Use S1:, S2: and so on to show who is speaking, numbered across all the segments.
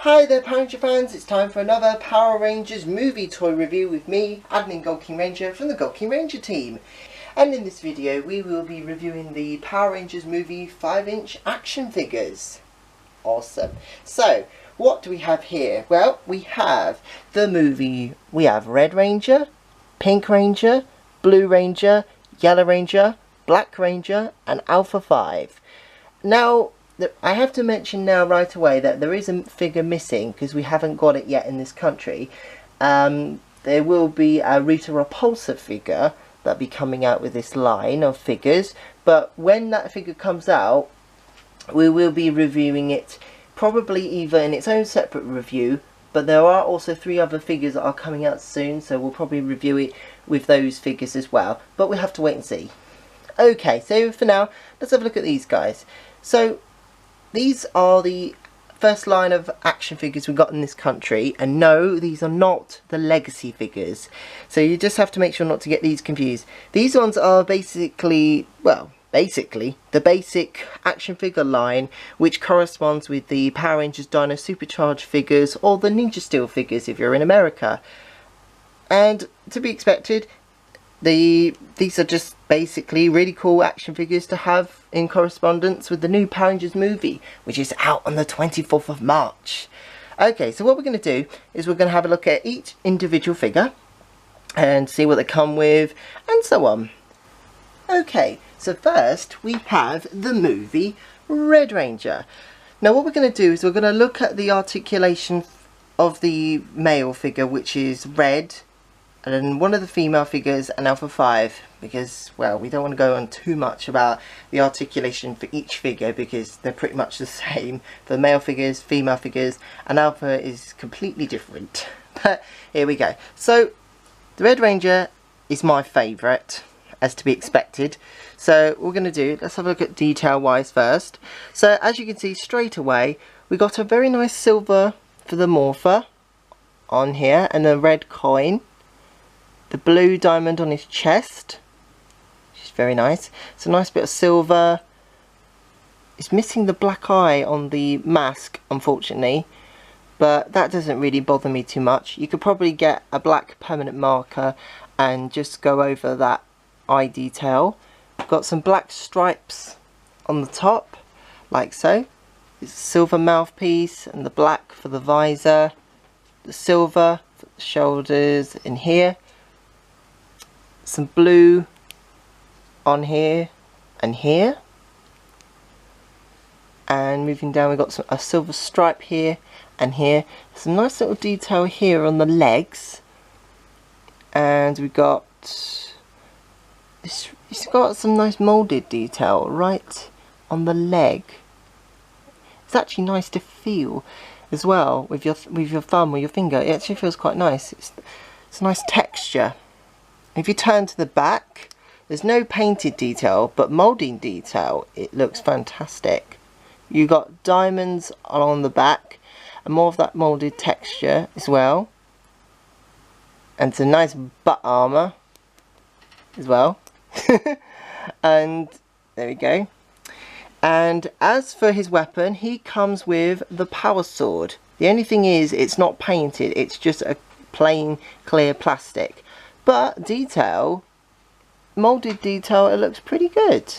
S1: Hi there Power Ranger fans, it's time for another Power Rangers movie toy review with me, Admin GoldKingRanger from the GoldKingRanger team. And in this video we will be reviewing the Power Rangers movie 5-inch action figures. Awesome. So, what do we have here? Well, we have the movie. We have Red Ranger, Pink Ranger, Blue Ranger, Yellow Ranger, Black Ranger and Alpha 5. Now, I have to mention now right away that there is a figure missing because we haven't got it yet in this country. There will be a Rita Repulsa figure that'll be coming out with this line of figures, but when that figure comes out we will be reviewing it probably either in its own separate review, but there are also 3 other figures that are coming out soon, so we'll probably review it with those figures as well, but we'll have to wait and see. Okay, so for now let's have a look at these guys. So these are the first line of action figures we've got in this country, and no, these are not the legacy figures, so you just have to make sure not to get these confused. These ones are basically, well, the basic action figure line, which corresponds with the Power Rangers Dino Supercharged figures or the Ninja Steel figures if you're in America. And to be expected, these are just basically really cool action figures to have in correspondence with the new Power Rangers movie, which is out on the 24th of March. Okay, so what we're going to do is we're going to have a look at each individual figure and see what they come with and so on. Okay, so first we have the movie Red Ranger. Now what we're going to do is we're going to look at the articulation of the male figure, which is red, and then one of the female figures and Alpha 5, because, well, we don't want to go on too much about the articulation for each figure because they're pretty much the same for male figures, female figures, and Alpha is completely different. But here we go. So the Red Ranger is my favourite, as to be expected. So what we're going to do, let's have a look at detail wise first. So as you can see straight away, we got a very nice silver for the morpher on here and a red coin. The blue diamond on his chest, which is very nice. It's a nice bit of silver. It's missing the black eye on the mask, unfortunately, but that doesn't really bother me too much. You could probably get a black permanent marker and just go over that eye detail. Got some black stripes on the top, like so. It's a silver mouthpiece and the black for the visor. The silver for the shoulders in here. Some blue on here and here, and moving down we've got a silver stripe here and here. Some nice little detail here on the legs, and we've got this. It's got some nice moulded detail right on the leg. It's actually nice to feel as well with your thumb or your finger. It actually feels quite nice. It's a nice texture. If you turn to the back, there's no painted detail, but moulding detail. It looks fantastic. You got diamonds along the back, and more of that moulded texture as well. And some nice butt armour as well. And there we go. And as for his weapon, he comes with the power sword. The only thing is, it's not painted. It's just a plain clear plastic. But detail, moulded detail, it looks pretty good.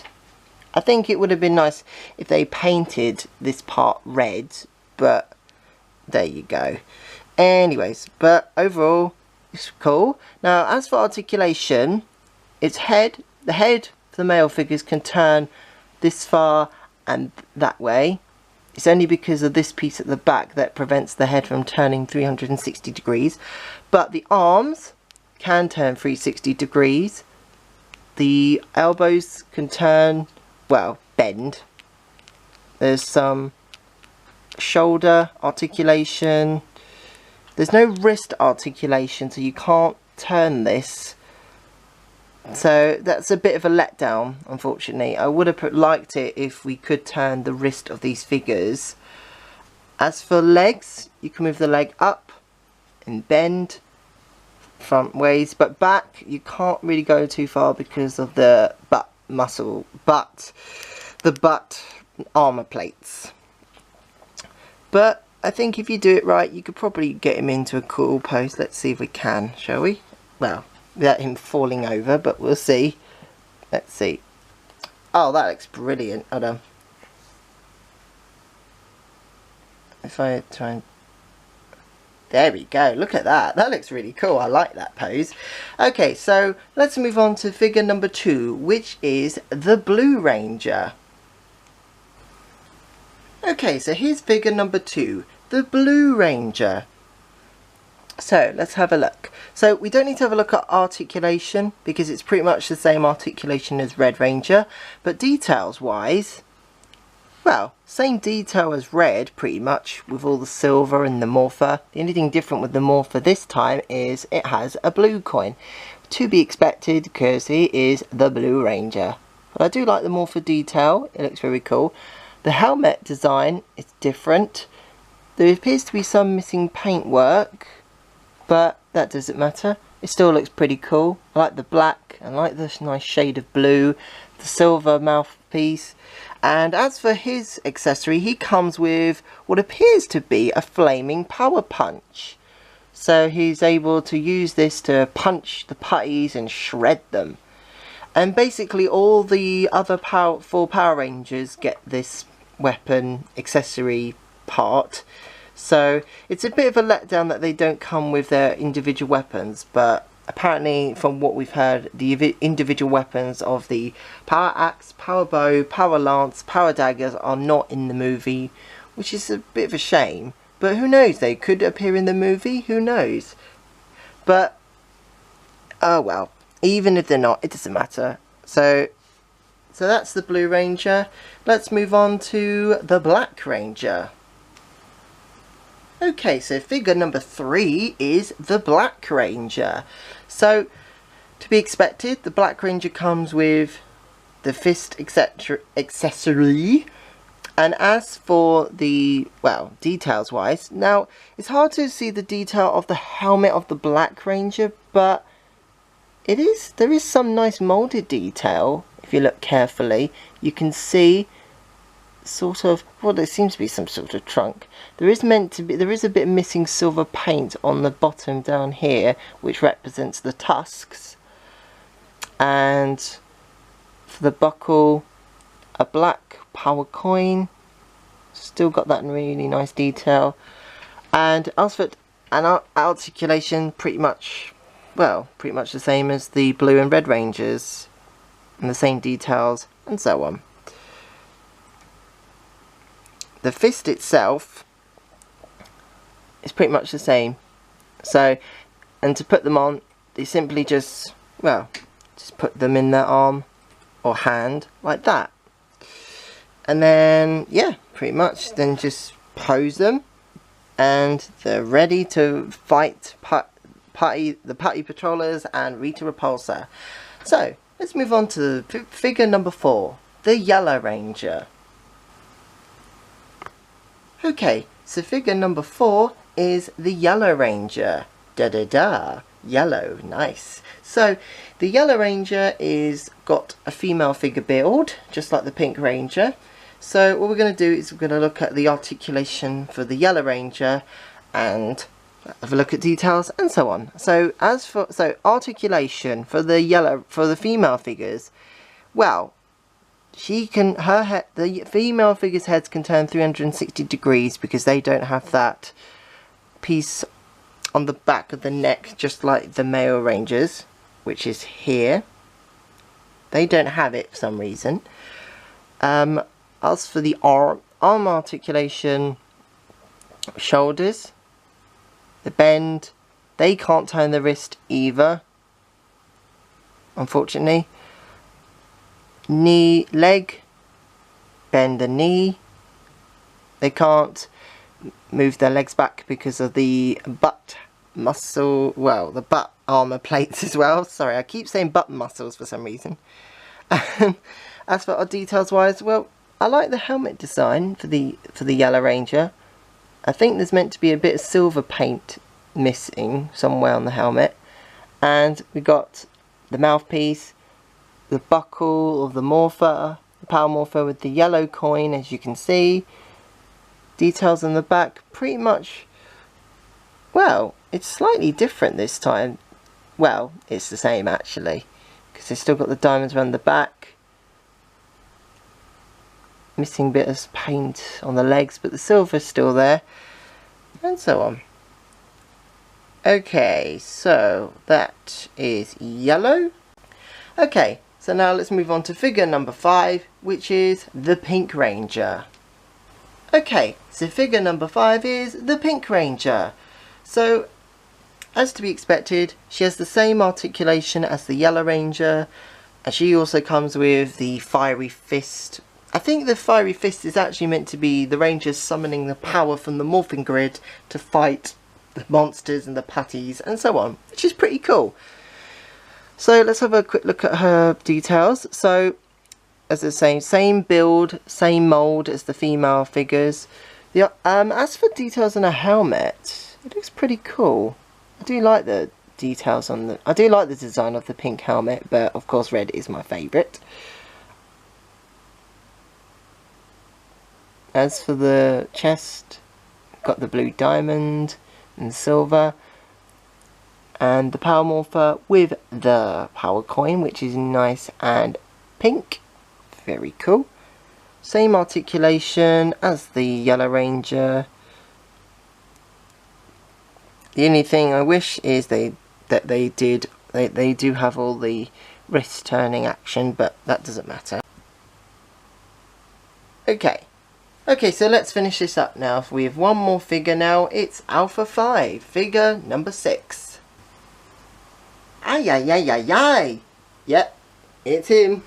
S1: I think it would have been nice if they painted this part red, but there you go. Anyways, but overall, it's cool. Now, as for articulation, its head, the head for the male figures can turn this far and that way. It's only because of this piece at the back that prevents the head from turning 360 degrees. But the arms can turn 360 degrees. The elbows can turn, well, bend. There's some shoulder articulation. There's no wrist articulation, so you can't turn this. So that's a bit of a letdown, unfortunately. I would have liked it if we could turn the wrist of these figures. As for legs, you can move the leg up and bend front ways, but back you can't really go too far because of the butt muscle, the butt armor plates. But I think if you do it right, you could probably get him into a cool pose. Let's see if we can, shall we? Well, without him falling over, but we'll see. Let's see. Oh, that looks brilliant. Hold on. If I try and... There we go. Look at that. That looks really cool. I like that pose. Okay, so let's move on to figure number 2, which is the Blue Ranger. Okay, so here's figure number 2, the Blue Ranger. So let's have a look. So we don't need to have a look at articulation because it's pretty much the same articulation as Red Ranger, but details wise, well, same detail as Red pretty much, with all the silver and the morpher. The only thing different with the morpher this time is it has a blue coin. To be expected because he is the Blue Ranger. But I do like the morpher detail, it looks very cool. The helmet design is different. There appears to be some missing paintwork, but that doesn't matter. It still looks pretty cool. I like the black, I like this nice shade of blue, the silver mouthpiece. And as for his accessory, he comes with what appears to be a flaming power punch. So he's able to use this to punch the putties and shred them. And basically all the other four Power Rangers get this weapon accessory part. So it's a bit of a letdown that they don't come with their individual weapons, but apparently from what we've heard, the individual weapons of the Power Axe, Power Bow, Power Lance, Power Daggers are not in the movie, which is a bit of a shame. But who knows, they could appear in the movie, who knows. But, oh well, even if they're not, it doesn't matter. So that's the Blue Ranger. Let's move on to the Black Ranger. Okay, so figure number 3 is the Black Ranger. So, to be expected, the Black Ranger comes with the fist accessory. And as for the, well, details wise, now, it's hard to see the detail of the helmet of the Black Ranger, but there is some nice molded detail. If you look carefully, you can see sort of, well, there seems to be some sort of trunk. There is a bit missing silver paint on the bottom down here, which represents the tusks. And for the buckle, a black power coin. Still got that really nice detail. And as for an articulation, pretty much the same as the Blue and Red Rangers, and the same details, and so on. The fist itself is pretty much the same. So, and to put them on, they simply just put them in their arm or hand like that. And then, yeah, pretty much, then just pose them, and they're ready to fight the Putty Patrollers and Rita Repulsa. So, let's move on to figure number 4, the Yellow Ranger. Okay, so figure number 4 is the Yellow Ranger. Yellow, nice. So, the Yellow Ranger is got a female figure build, just like the Pink Ranger. So, what we're going to do is we're going to look at the articulation for the Yellow Ranger and have a look at details and so on. So, articulation for the female figures, well, the female figure's heads can turn 360 degrees because they don't have that piece on the back of the neck, just like the male Rangers, which is here. They don't have it for some reason. As for the arm articulation, shoulders, the bend, they can't turn the wrist either, unfortunately. Leg, bend the knee. They can't move their legs back because of the butt muscle, well, the butt armor plates as well. Sorry, I keep saying butt muscles for some reason. As for our details wise, well, I like the helmet design for the Yellow Ranger. I think there's meant to be a bit of silver paint missing somewhere on the helmet. And we got the mouthpiece, the buckle of the morpher, the power morpher with the yellow coin, as you can see. Details on the back, pretty much, well, it's slightly different this time. Well, it's the same actually, because they've still got the diamonds around the back. Missing bit of paint on the legs, but the silver's still there, and so on. Okay, so that is yellow. Okay, so now let's move on to figure number 5, which is the Pink Ranger. Okay, so figure number 5 is the Pink Ranger. So, as to be expected, she has the same articulation as the Yellow Ranger, and she also comes with the Fiery Fist. I think the Fiery Fist is actually meant to be the Rangers summoning the power from the Morphin grid to fight the monsters and the patties and so on, which is pretty cool. So let's have a quick look at her details. So, as I was saying, same build, same mould as the female figures. As for details on her helmet, it looks pretty cool. I do like the details on the... I do like the design of the pink helmet, but of course red is my favourite. As for the chest, got the blue diamond and silver, and the power morpher with the power coin, which is nice and pink. Very cool. Same articulation as the Yellow Ranger. The only thing I wish is they do have all the wrist turning action, but that doesn't matter. Okay, so let's finish this up now. We have one more figure now. It's Alpha 5, figure number 6. Ay, ay, ay, ay, ay. Yep, it's him.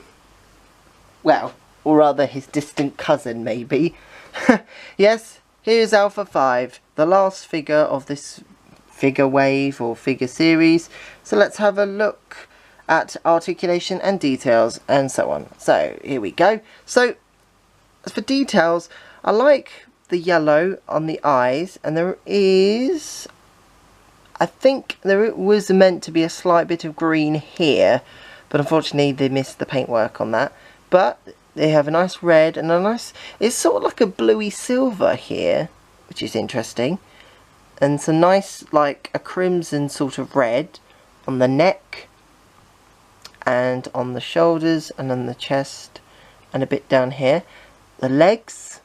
S1: Well, or rather his distant cousin, maybe. Yes, here's Alpha 5, the last figure of this figure wave or figure series. So let's have a look at articulation and details and so on. So, here we go. So, as for details, I like the yellow on the eyes, and there is, I think there was meant to be a slight bit of green here, but unfortunately they missed the paintwork on that. But they have a nice red and a nice, it's sort of like a bluey silver here, which is interesting. And some nice, like a crimson sort of red on the neck and on the shoulders and on the chest and a bit down here. The legs,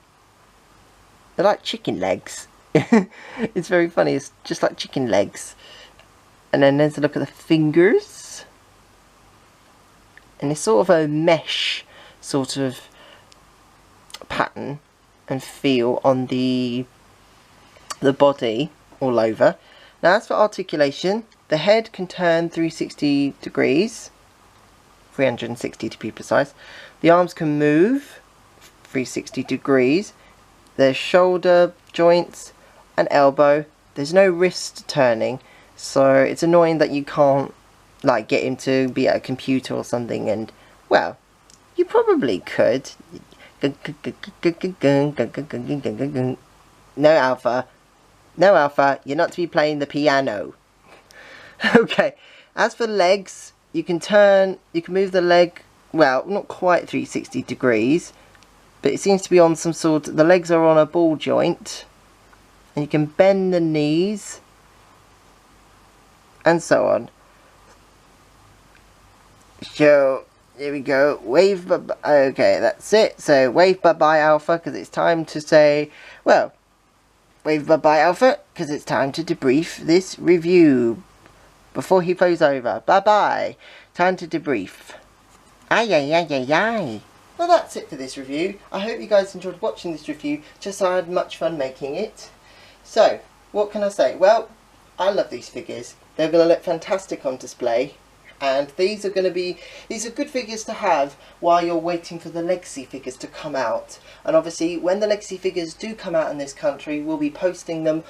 S1: they're like chicken legs. It's very funny, it's just like chicken legs. And then there's a look at the fingers. And it's sort of a mesh sort of pattern and feel on the body all over. Now as for articulation, the head can turn 360 degrees, 360 to be precise. The arms can move 360 degrees. There's shoulder joints and elbow. There's no wrist turning, so it's annoying that you can't like get him to be at a computer or something, and well, you probably could. No Alpha, no Alpha, you're not to be playing the piano. Okay, as for legs, you can move the leg, well, not quite 360 degrees, but it seems to be on some sort, the legs are on a ball joint, and you can bend the knees, and so on. So, here we go, wave bye-bye, okay, that's it, so wave bye-bye Alpha, because it's time to say, well, wave bye-bye Alpha, because it's time to debrief this review, before he flows over. Bye-bye, time to debrief. Ay, ay, ay, ay, ay. Well, that's it for this review. I hope you guys enjoyed watching this review, just so I had much fun making it. So, what can I say? Well, I love these figures. They're going to look fantastic on display. And these are good figures to have while you're waiting for the Legacy figures to come out. And obviously, when the Legacy figures do come out in this country, we'll be posting them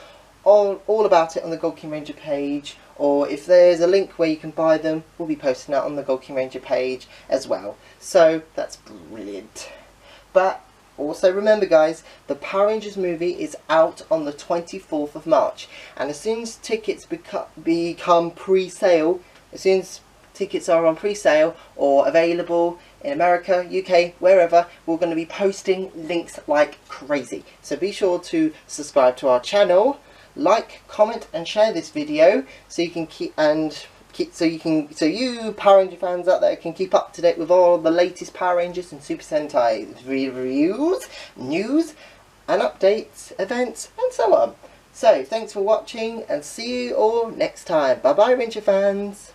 S1: all about it on the GoldKingRanger page. Or if there's a link where you can buy them, we'll be posting that on the GoldKingRanger page as well. So, that's brilliant. But also remember guys, the Power Rangers movie is out on the 24th of March. And as soon as tickets become pre-sale, as soon as tickets are on pre-sale or available, in America, UK, wherever, we're going to be posting links like crazy. So be sure to subscribe to our channel, like, comment and share this video so you can so you Power Ranger fans out there can keep up to date with all the latest Power Rangers and Super Sentai reviews, news and updates, events and so on. So thanks for watching and see you all next time. Bye bye Ranger fans.